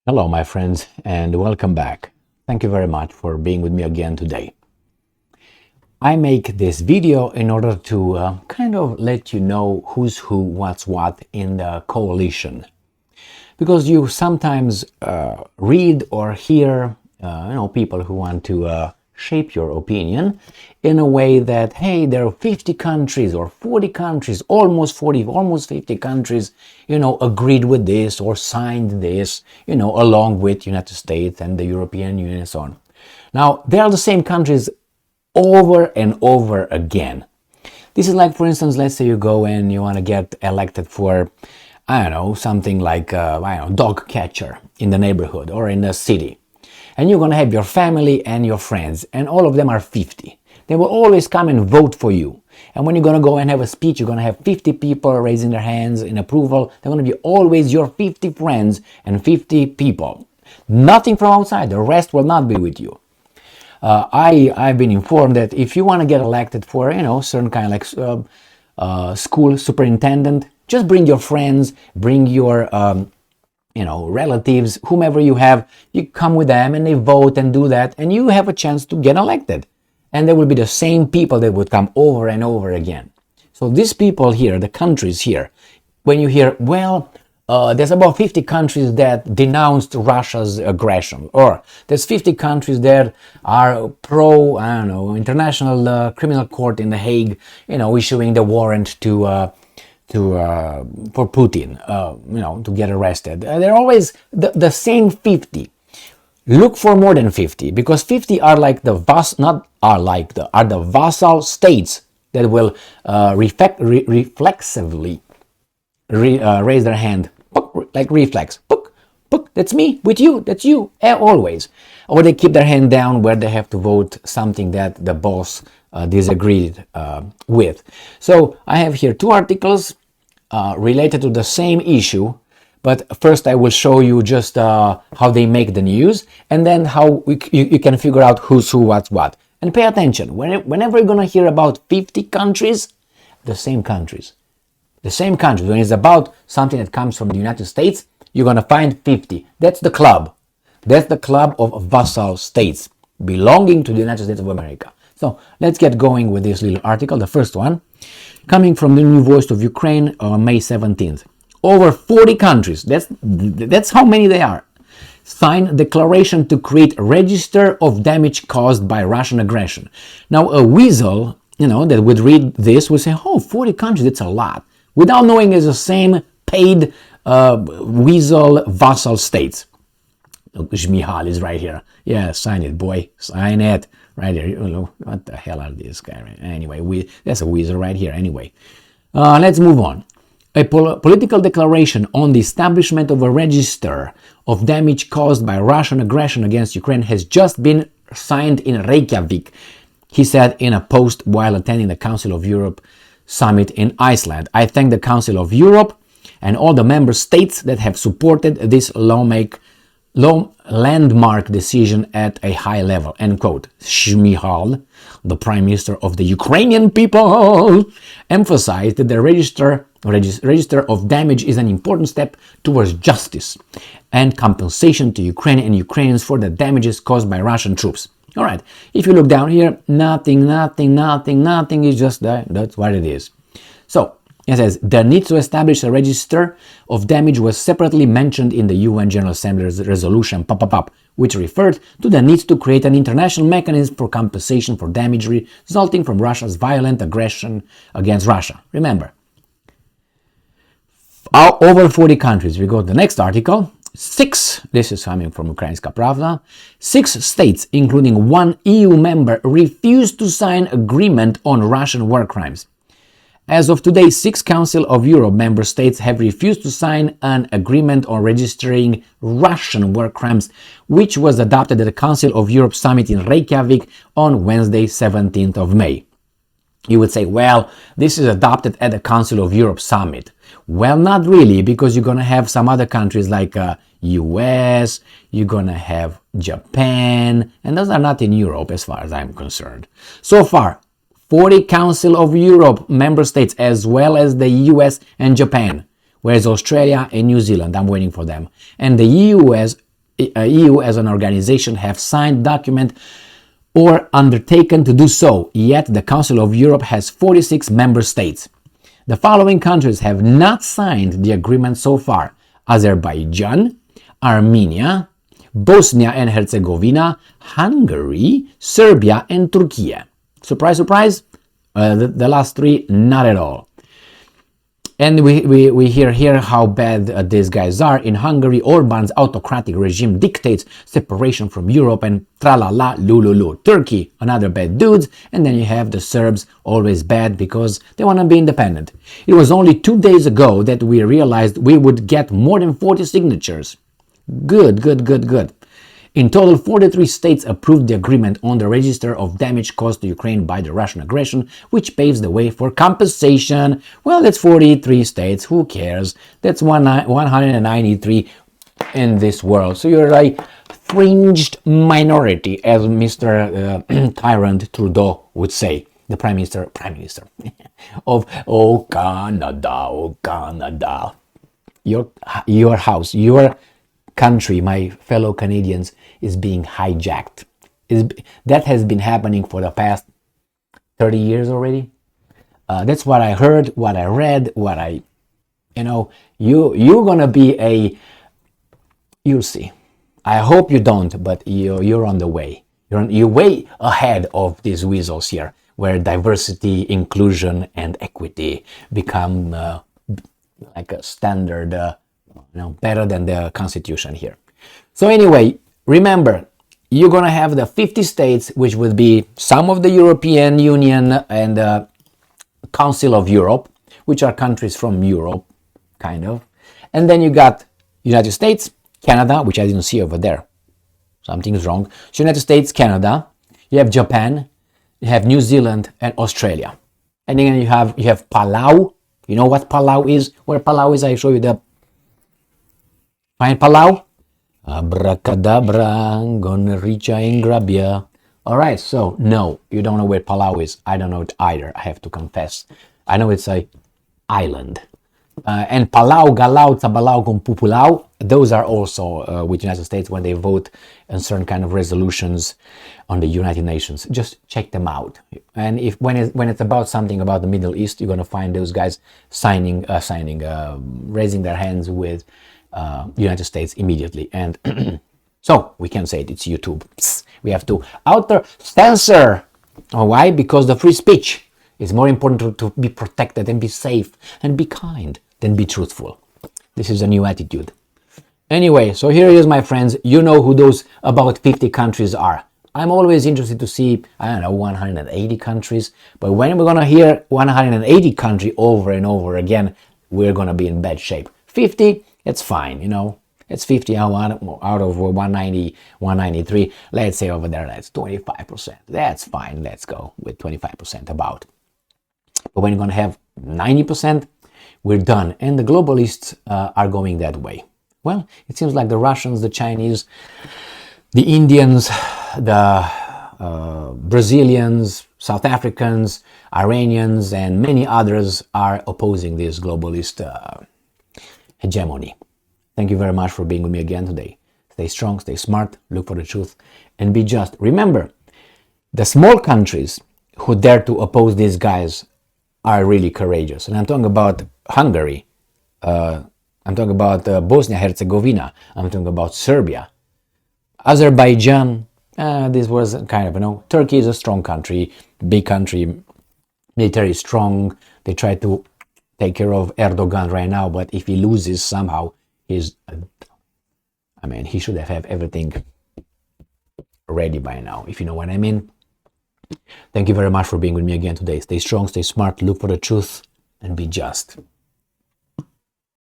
Hello, my friends, and welcome back. Thank you very much for being with me again today. I make this video in order to kind of let you know who's who, what's what in the coalition. Because you sometimes read or hear people who want to shape your opinion in a way that, hey, there are 50 countries or 40 countries, almost 40, almost 50 countries, agreed with this or signed this, along with United States and the European Union and so on. Now, they are the same countries over and over again. This is like, for instance, let's say you go and you want to get elected for, something like, dog catcher in the neighborhood or in the city. And you're going to have your family and your friends, and all of them are 50. They will always come and vote for you. And when you're going to go and have a speech, you're going to have 50 people raising their hands in approval. They're going to be always your 50 friends and 50 people. Nothing from outside. The rest will not be with you. I've been informed that if you want to get elected for, certain kind of like school superintendent, just bring your friends, bring your relatives, whomever you have, you come with them and they vote and do that, and you have a chance to get elected. And there will be the same people that would come over and over again. So these people here, the countries here, when you hear, there's about 50 countries that denounced Russia's aggression, or there's 50 countries that are pro, International Criminal Court in The Hague, issuing the warrant for Putin, to get arrested. They're always the same 50. Look for more than 50, because 50 are like the vassal states that will reflexively raise their hand, like reflex. That's me with you. That's you always. Or they keep their hand down where they have to vote something that the boss disagreed with. So I have here two articles related to the same issue, but first I will show you just how they make the news, and then how you can figure out who's who, what's what. And pay attention, whenever you're going to hear about 50 countries, the same countries. The same countries. When it's about something that comes from the United States, you're going to find 50. That's the club. That's the club of vassal states belonging to the United States of America. So let's get going with this little article. The first one, coming from the New Voice of Ukraine on May 17th. Over 40 countries, that's how many they are, signed declaration to create a register of damage caused by Russian aggression. Now a weasel, that would read this would say, 40 countries, that's a lot. Without knowing it's the same paid weasel vassal states. Shmihal is right here. Yeah, sign it, boy. Sign it. Right here. What the hell are these guys? Anyway, that's a weasel right here. Anyway, let's move on. A political declaration on the establishment of a register of damage caused by Russian aggression against Ukraine has just been signed in Reykjavik, he said in a post while attending the Council of Europe summit in Iceland. I thank the Council of Europe and all the member states that have supported this landmark decision at a high level, end quote. Shmihal, the Prime Minister of the Ukrainian people, emphasized that the register of damage is an important step towards justice and compensation to Ukraine and Ukrainians for the damages caused by Russian troops. All right, if you look down here, nothing is just that. That's what it is. So, it says, the need to establish a register of damage was separately mentioned in the UN General Assembly's resolution, which referred to the need to create an international mechanism for compensation for damage resulting from Russia's violent aggression against Russia. Remember, over 40 countries. We go to the next article. 6, this is coming from Ukrainska Pravda, 6 states, including one EU member, refused to sign agreement on Russian war crimes. As of today, 6 Council of Europe member states have refused to sign an agreement on registering Russian war crimes, which was adopted at the Council of Europe summit in Reykjavik on Wednesday, 17th of May. You would say, this is adopted at the Council of Europe summit. Well, not really, because you're going to have some other countries like US, you're going to have Japan, and those are not in Europe as far as I'm concerned. So far, 40 Council of Europe member states, as well as the US and Japan, whereas Australia and New Zealand, I'm waiting for them, and the EU as an organization have signed document or undertaken to do so, yet the Council of Europe has 46 member states. The following countries have not signed the agreement so far: Azerbaijan, Armenia, Bosnia and Herzegovina, Hungary, Serbia, and Turkey. Surprise, surprise, the last three, not at all. And we hear here how bad these guys are. In Hungary, Orban's autocratic regime dictates separation from Europe and tra-la-la, lululu. Turkey, another bad dudes. And then you have the Serbs, always bad because they want to be independent. It was only 2 days ago that we realized we would get more than 40 signatures. Good, good, good, good. In total, 43 states approved the agreement on the register of damage caused to Ukraine by the Russian aggression, which paves the way for compensation. Well, that's 43 states. Who cares? That's 193 in this world. So you're a fringed minority, as Mr. Tyrant Trudeau would say, the Prime Minister of Canada. Your house, your country, my fellow Canadians, is being hijacked. That has been happening for the past 30 years already. That's what I heard, what I read, you're gonna be you'll see. I hope you don't, but you're on the way. You're way ahead of these weasels here, where diversity, inclusion, and equity become like a standard, better than the Constitution here. So anyway, remember, you're going to have the 50 states, which would be some of the European Union and the Council of Europe, which are countries from Europe, kind of. And then you got United States, Canada, which I didn't see over there. Something's wrong. So United States, Canada, you have Japan, you have New Zealand, and Australia. And then you have Palau. You know what Palau is? Where Palau is, I show you the... Find Palau? Abracadabra, I'm gonna reach and grab ya. Alright, so no, you don't know where Palau is. I don't know it either, I have to confess. I know it's a island. And Palau, Galau, Tabalau, Kumpupulau, those are also with United States when they vote on certain kind of resolutions on the United Nations. Just check them out. And when it's about something about the Middle East, you're gonna find those guys raising their hands with United States immediately. And so we can say it's YouTube. We have to censor. Why? Because the free speech is more important to be protected and be safe and be kind than be truthful. This is a new attitude. Anyway, so here it is, my friends. You know who those about 50 countries are. I'm always interested to see, 180 countries. But when we're going to hear 180 countries over and over again, we're going to be in bad shape. 50, it's fine, It's 50 out of 190, 193. Let's say over there, that's 25%. That's fine. Let's go with 25% about. But when you're going to have 90%, we're done. And the globalists are going that way. Well, it seems like the Russians, the Chinese, the Indians, the Brazilians, South Africans, Iranians, and many others are opposing this globalist hegemony. Thank you very much for being with me again today. Stay strong, stay smart, look for the truth, and be just. Remember, the small countries who dare to oppose these guys are really courageous. And I'm talking about Hungary. I'm talking about Bosnia-Herzegovina. I'm talking about Serbia. Azerbaijan, this was kind of, Turkey is a strong country, big country, military strong. They try to take care of Erdogan right now, but if he loses somehow, he should have everything ready by now, if you know what I mean. Thank you very much for being with me again today. Stay strong, stay smart, look for the truth, and be just.